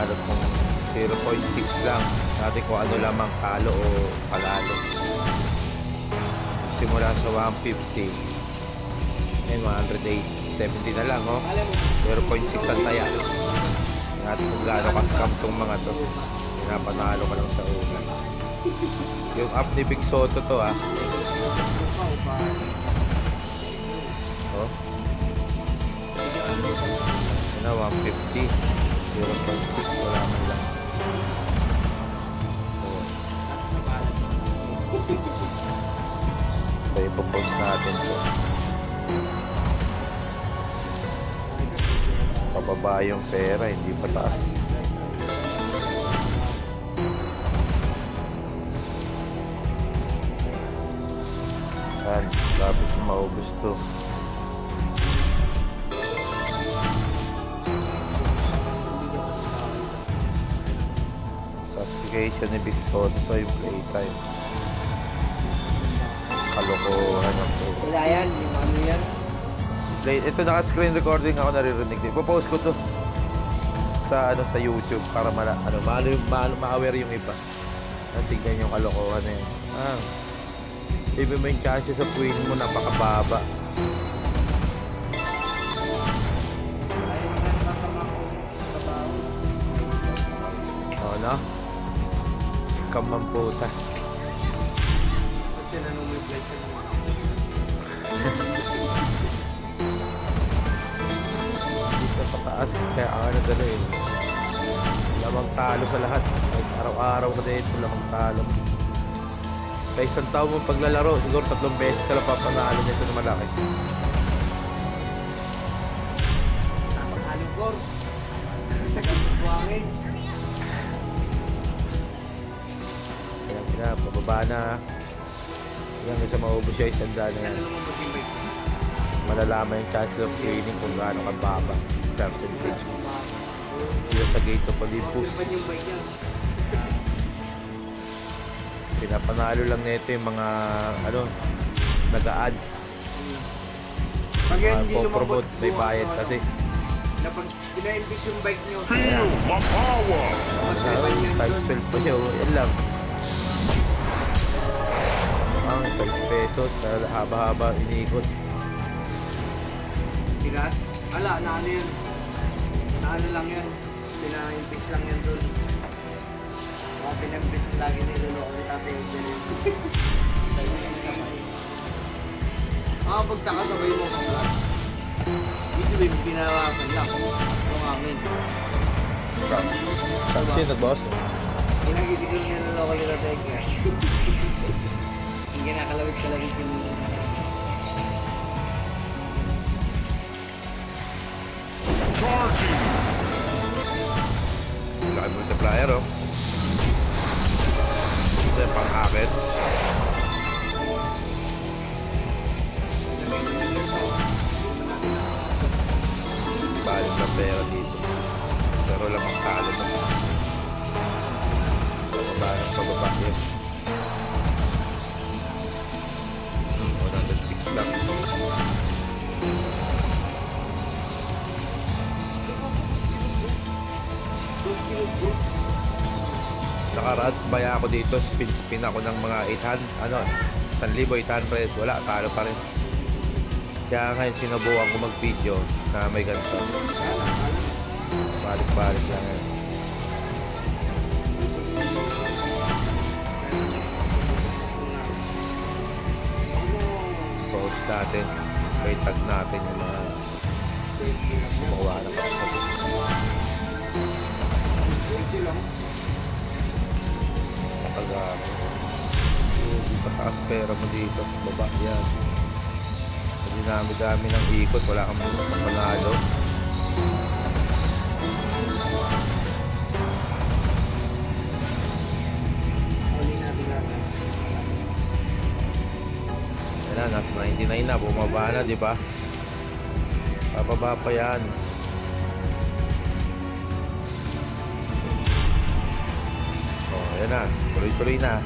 ano kung 0.6 lang natin kung ano lamang talo o palalo. Simula sa 150 and 170 na lang, oh. 0.6 ang taya natin kung gaano ka-scam tong mga to. Pinapanalo ka lang sa una. Yung app ni Big Soto to, ah. Oh. Yan na, 150. 0.6, wala man lang. Oh. So, ipopost natin to. Pababa yung pera, hindi pataas. Yan, dapat maubos to. Sa application ni Big Soto to yung playtime. Kalokohan ang to. Wala yan, yung ano yan. Ito naka-screen recording ako, naririnig din. Ipopost ko to sa sa YouTube para ma-aware yung iba. Tignan yung kalokohan na yun. Ibig mo yung chances sa win mo napakababa. Oo, no? Scam ang puta. Sa pataas, kaya ang dala eh. Lamang talo sa lahat. Araw-araw ka dito, lamang talo. Sa isang taon mong paglalaro, siguro 3 beses ka lang papanalo nito na malaki. Napakaligor. Tagang buwangin. Kaya pababa na. Hanggang sa maubos siya, isang daan na yan. Malalaman yung chance of training kung gaano kababa percentage. Dito sa Gate of Olympus. Pinapanalo lang nito yung mga naga-ads. Pag yan hindi promote may bayad kasi pag pina-invest yung bike nyo, Feel the power! times 12 pa siya, yan lang. Ang 6 pesos sa haba-haba iniikot. bigat. Wala, na ano yan. Na ano lang yan. Pina-invest lang yan doon. Mga pina-invest lagi niloloko ni tatay yung bilhin. Pagtaka sabay mo mga dito ba yung pinawakan lang? Yung amin. Saan siya nag-boss? Pinagisigil niya niloloko ni tatay ka. Yung kinakalawit-kalawit yung Charging! Laki multiplier, oh. Ito yung pang-akit. Balik na pera dito. Pero lang ang talo mo. Pababa yun. 106 lang. Nakaraan baya ako dito, spin ako ng mga 1,800, wala, talo pa rin. Kaya ngayon sinubukan ko mag video na may ganito, balik lang yan. Post natin, may tag natin yung mga gumawa ng kapatid. Pataas pera mo dito, baba yan. Dinami-dami ng ikot, wala kang panalo. Yan na, nasa 99 na, bumaba na, di ba? Bababa pa yan. Yan na, tuloy-tuloy na.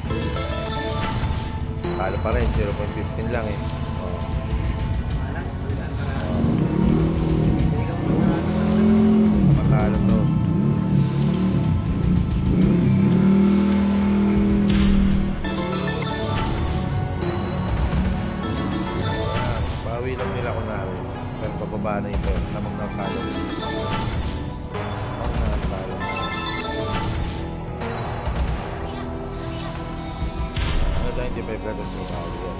Talo pa rin, 0.15 lang eh. Matalo to. baba na ito. Tamang nakatalo. Tamang nakatalo. Ano 95 ka doon sa audio?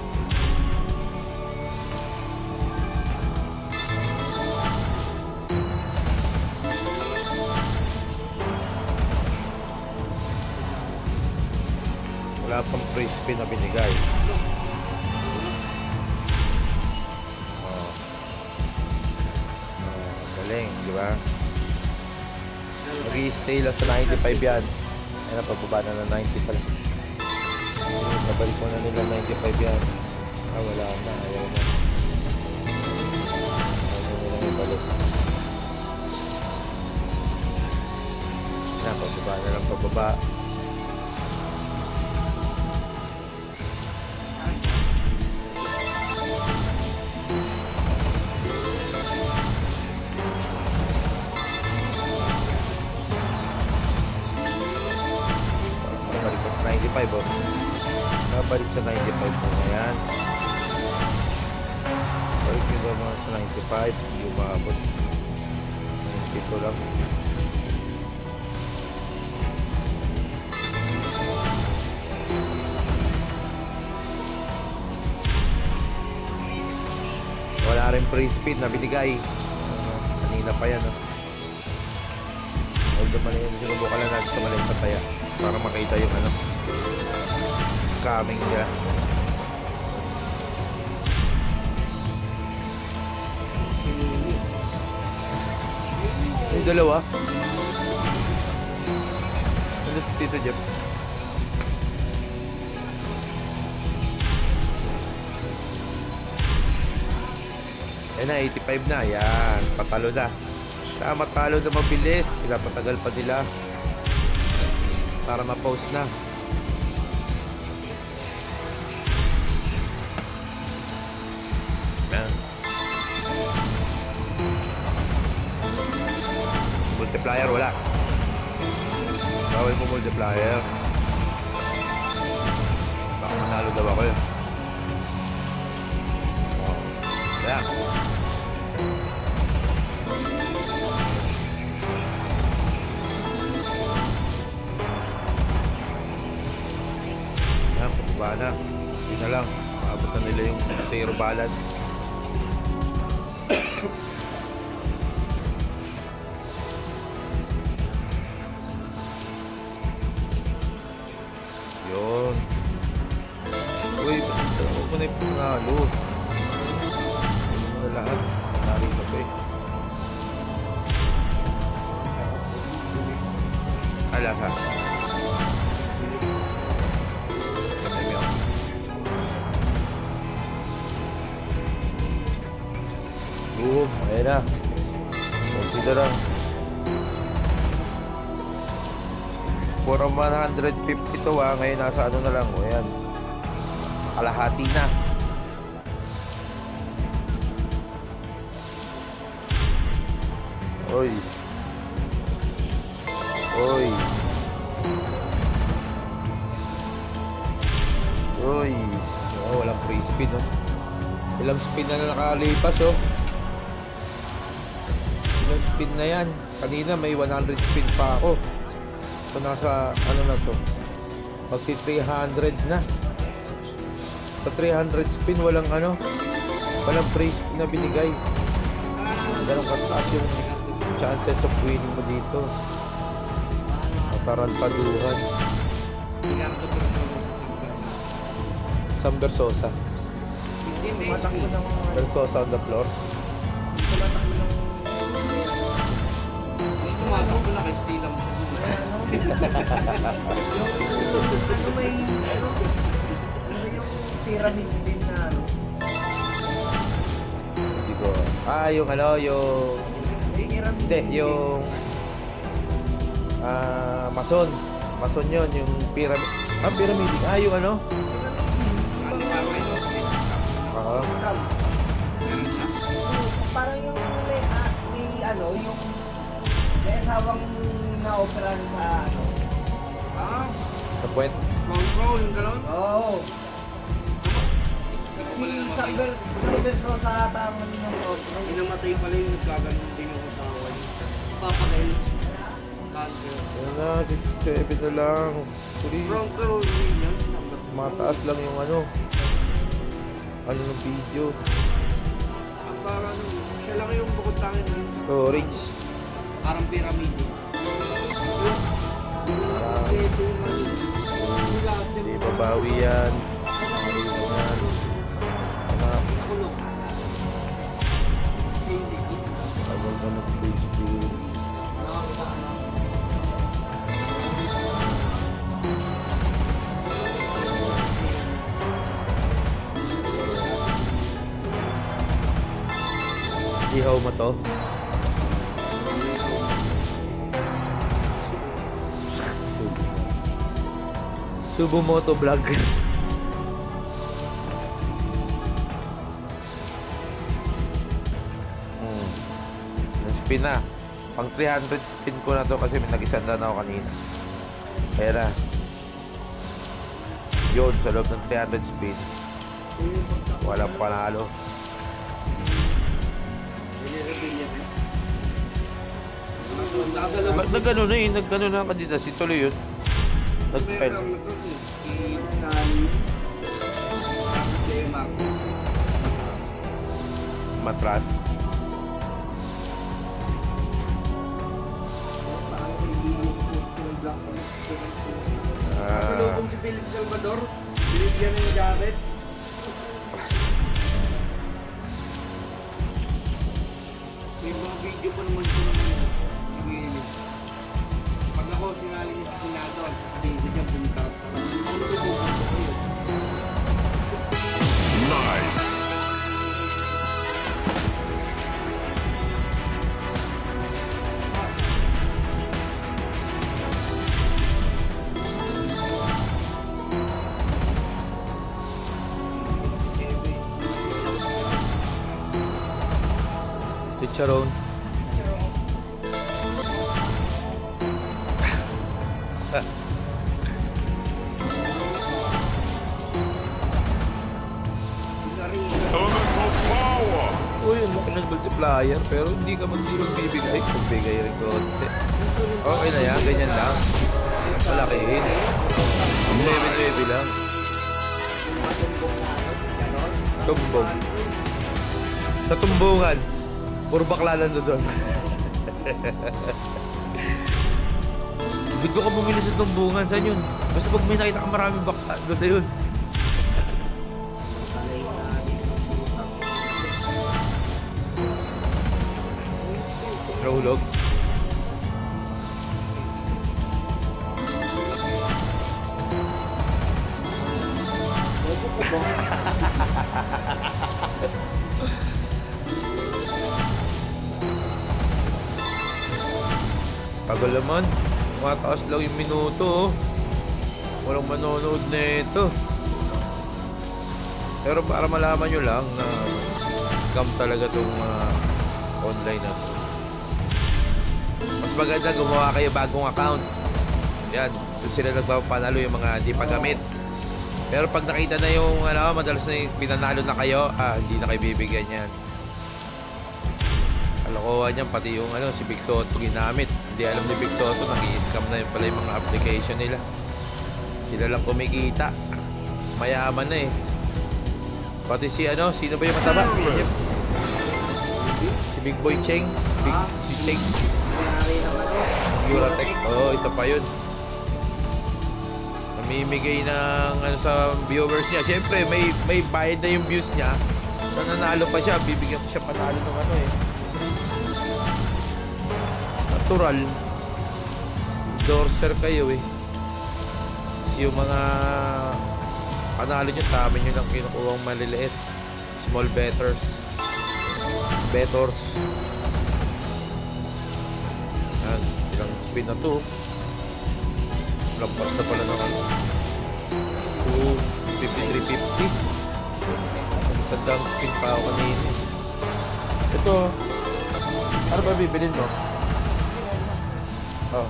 Wala pang free spin na binigay. Galing, di ba? Mag-i-stay lang sa 95 yan. Ayun, pababa na ng 90 pala. Nabalik mo na nila 95 yan. Ah, wala na. Ayaw na. Ayaw nila yung balik. Na, pababa na lang pababa. Babalik sa 95 oh. Babalik sa 95 po. Ayan. Balik yung naman sa 95. Hindi umabot. Dito lang. Wala rin free spin na binigay. Kanina pa yan oh. Although mali yan, sinubukan lang natin sa maliit na taya para makita yung ano scamming nila. Yung dalawa ano si Tito Jeff? Ayan na, 85 na. Yan, patalo na. Kaya matalo na mabilis. Pinapatagal pa nila para ma-post na. Yan. Multiplier, wala. Bawal mo multiplier. Baka manalo daw ako yun. Kaya yan, pababa na. Hindi na lang. Maabot na nila yung zero balance. Yun. Uy, huwag mo na yung panalo. Hindi mo na lahat. Narito pa eh. Ala ha. Boom, ayan na. Consider lang. From 150 to ha. Ngayon nasa ano na lang. O ayan. Kalahati na. Oy. Oy. Oy. Oh, walang free spin oh. Ilang spin na nakalipas oh. Ilang spin na yan. Kanina may 100 spin pa ako. So nasa ano na to. Magti 300 na. Sa 300 spin walang ano. Walang free spin na binigay. Ganun kataas yung chances of winning mo dito. Matarantaduhan. Sam Versosa. Versosa on the floor. Tumawag ko na kay Stila mo. Ano may ano yung pyramid din na ano? Hindi ko. Yung ano, yung hindi, yung Mason. Mason yun, yung pyramid. Pyramid. Yung ano? Oo. Parang yung may ano, yung may asawang na-opera sa ano. Sa puwet. Roll, yung galon. Oo. Pero wala naman Verso sa tamang ng otro. Inamatay pala yung nagkaganon din yung asawa niya. Papakain. Cancer. Yan na, 67 na lang. Please. Bronco yan. Mataas lang yung ano ng video. Ang parang siya lang yung bukod tangin ng Storage. parang piramide. Parang hindi babawi yan. Yan. Anak. Tagal ka mag-page din. Ihaw mo to? Subo Moto Vlog. Spin na. Pang 300 spin ko na to kasi may nag-isanda na ako kanina. Kaya na. Yun, sa loob ng 300 spin. Walang panalo. Nag-ano na eh. Nag-ano na ang kandidat. Si tuloy yun. Nag-spell. Matras. Salubong si Philip Salvador. Binigyan ng jacket. May mga video pa naman ko naman. Pag ako sinali niya sa Senado, sabihin ko dyan, bumikarap ka lang. Ano ba yung Nice. Charon. Elemental power. Uy, ang laki ng multiplier pero hindi ka magbibigay. Pagbigay rin konti. Okay na yan, ganyan lang. Malakihin. 11-11 lang. Tumbong. Sa tumbungan. Puro bakla lang doon. Gusto ka bumili sa tumbungan. Saan yun? Basta pag may nakita ka maraming bakla, doon na yun. Nahulog. Tagal naman. Mataas lang yung minuto. Walang manonood na ito. Pero para malaman nyo lang na scam talaga itong online na to. Mas maganda gumawa kayo bagong account. Yan. Doon sila nagpapanalo yung mga di pagamit. Pero pag nakita na yung madalas na yung pinanalo na kayo, hindi na kayo bibigyan yan. Kalokohan niyan, pati yung si Big Soto ginamit. Hindi alam ni Big Soto, nag-i-scam na yun pala yung mga application nila. Sila lang kumikita. Mayaman na eh. Pati si sino ba yung mataba? Si Big Boy Cheng. Si Cheng. Euratech. Oo, isa pa yun. Namimigay ng sa viewers niya. Siyempre, may bayad na yung views niya. Nananalo pa siya, bibigyan ko siya panalo ng natural. Endorser kayo eh. Kasi yung mga panalo nyo sa amin yun ang kinukuhang maliliit. Small bettors. Yan. Ilang spin na to. Lampas na pala naman. 253.50. Sandang spin pa ako kanina. Ito. Ano ba bibilin mo? Oh.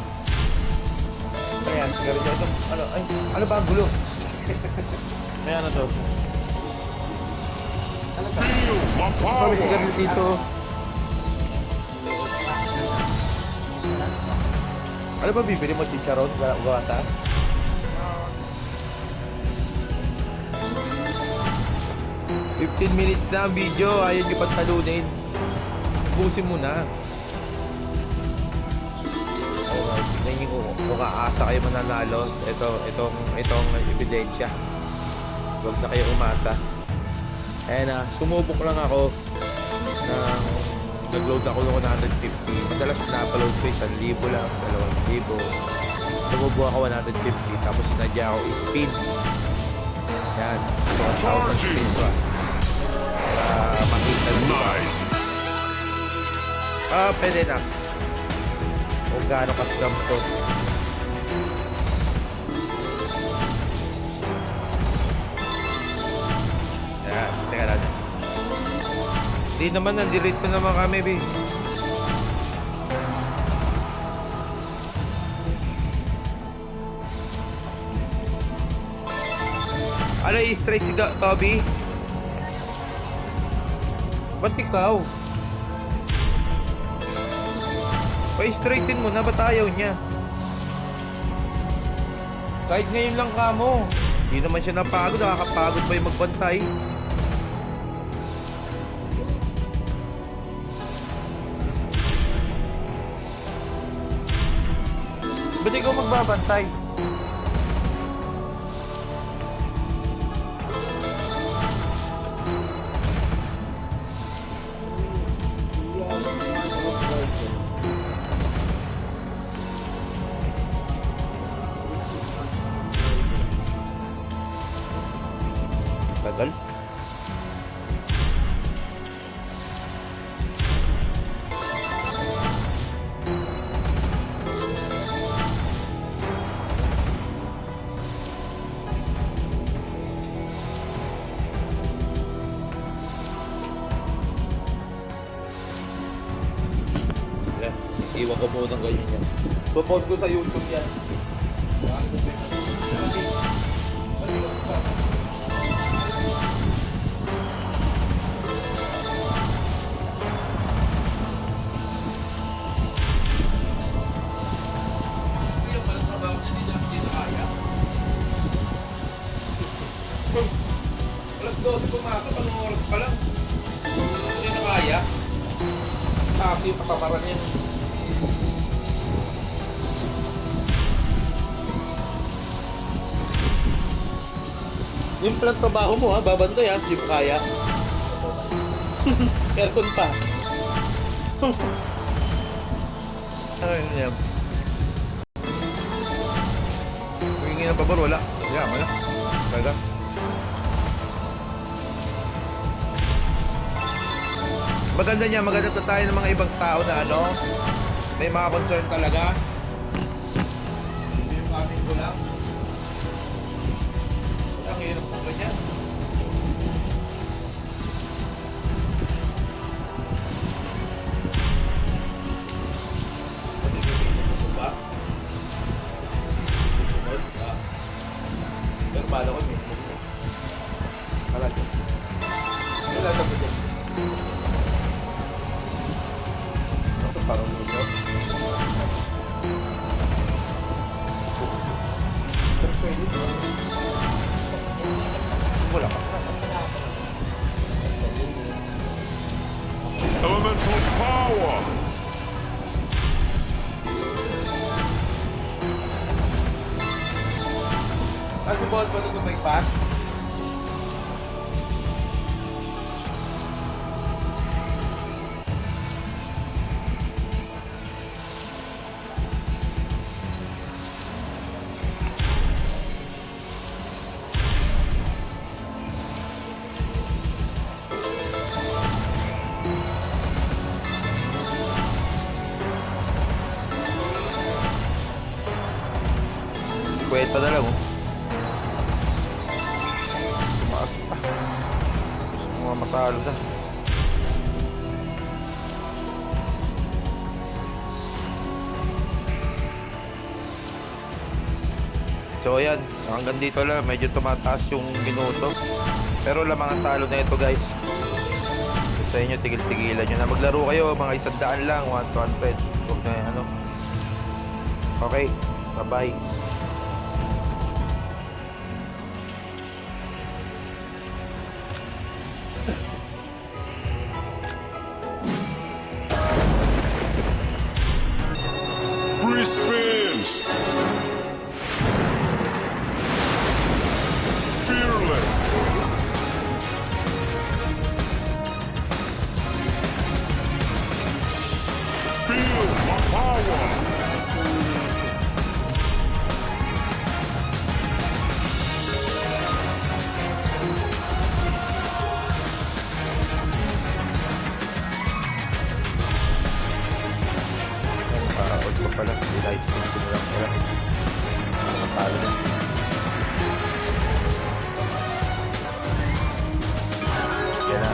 Ayan, siguro dyan. Ano ba ang gulo? May ano to? My Kami power. sigarilyo dito. Ano ba bibili mo? Chicharon? Gawata? "15 minutes na ang video, ayaw nyo pantalunin. Busin mo na." Alright, tignan nyo kung aasa kayo mananalo. Itong ebidensya. Huwag na kayo umasa. Ayan na, sumubok lang ako ng nag-load ako ng 150. Madalas na-upload ko 1,000 lang, 2,000. Sumubok ako 150, tapos sinadya ako i-spin. Yan, 1,000 spin pa. Para makita nyo. Nice. Pwede na. Kung gaano ka-scam to. Yan, teka lang. Hindi naman, nandirate pa naman kami, B. Ano, i-strike si Toby? Ba't ikaw? Pa-straighten mo na, ba't ayaw niya? Kahit ngayon lang ka mo. Hindi naman siya napagod, nakakapagod pa yung magbantay. Ba't ikaw magbabantay? Tagal. Iwan ko po ng ganyan yan. Popost ko sa YouTube yan. Alas 12 pumasok, anong oras pa lang? Hindi na kaya. Kasi yung katamaran niya. Yung pala trabaho mo ha, babantoy ha, hindi mo kaya. Aircon pa. Ano yun yan? Huwingi ng pabor, wala. Kaya, wala. Talaga. Maganda niya, maganda na tayo ng mga ibang tao na ano, may mga concern talaga. Hindi yung aming kulang. Ang hirap po ganyan. Pwede ko ito ba? Pero pala ko may talaga. Wala na po dyan. Ito parang nyo. Pero pwede ito. Wala ka. Elemental power. Kasi bawal pa ito may pass. Kwenta na lang oh. Tumaas pa. Gusto mo nga matalo na. So ayan, hanggang dito lang. Medyo tumataas yung minuto. Pero lamang ang talo na ito guys. sa inyo, tigil-tigilan nyo na. Maglaro kayo, mga 100 lang, 1 to 100. Huwag na ano. Okay, bye-bye. Free spins! Fearless! Feel my power! Paraod pa pala, light spin ko na lang pala. Matalo na. Yan na.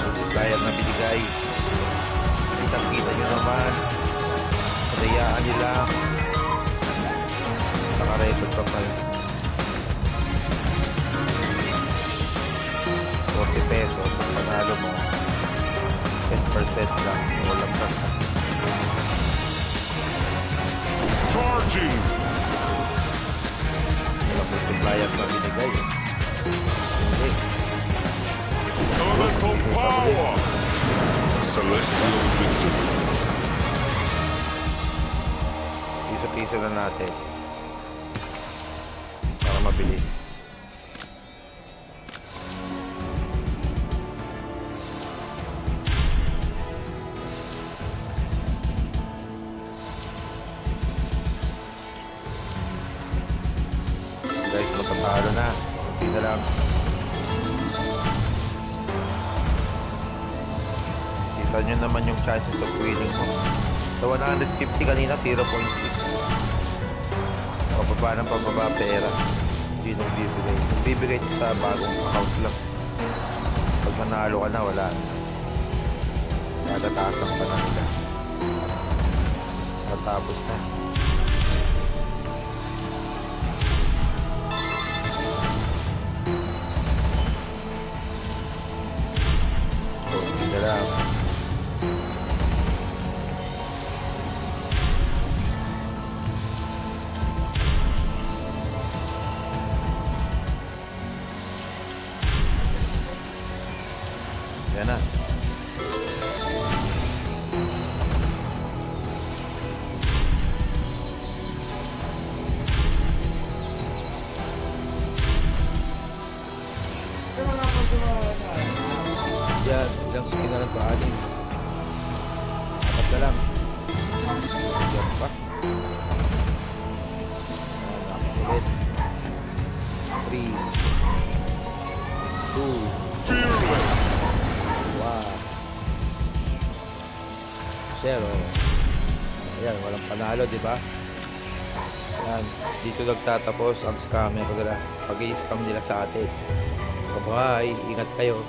Multiplier na binigay. Kitang-kita nyo naman. Padayaan nila. Naka-record pa pala. 40 pesos. Panalo mo. 10% lang. Walang basta. Charging! Walang multiplier na binigay. Hindi. Elemental power! Celestial victory! Piso-piso na natin. Para mabilis. Guys, matatalo na. Hindi na lang. Kita nyo naman yung chances of winning mo. Sa 150 kanina, 0.6. Pababa ng pababa pera. Hindi nung bibigay. Nung bibigay ito sa bagong account lang. Pag manalo ka na, wala na. Nagataasan pa na nila. Natapos na. So, hindi na lang. Yan na. Yan, ilang skin na lang pa anin. Apat na lang. Yan pa. Ulit. 3 2 Fearless! 1 0. Ayan, walang panalo, di ba? Ayan, dito nagtatapos ang scammer nila. Pag-i-scam nila sa atin. Bye-bye, ingat kayo.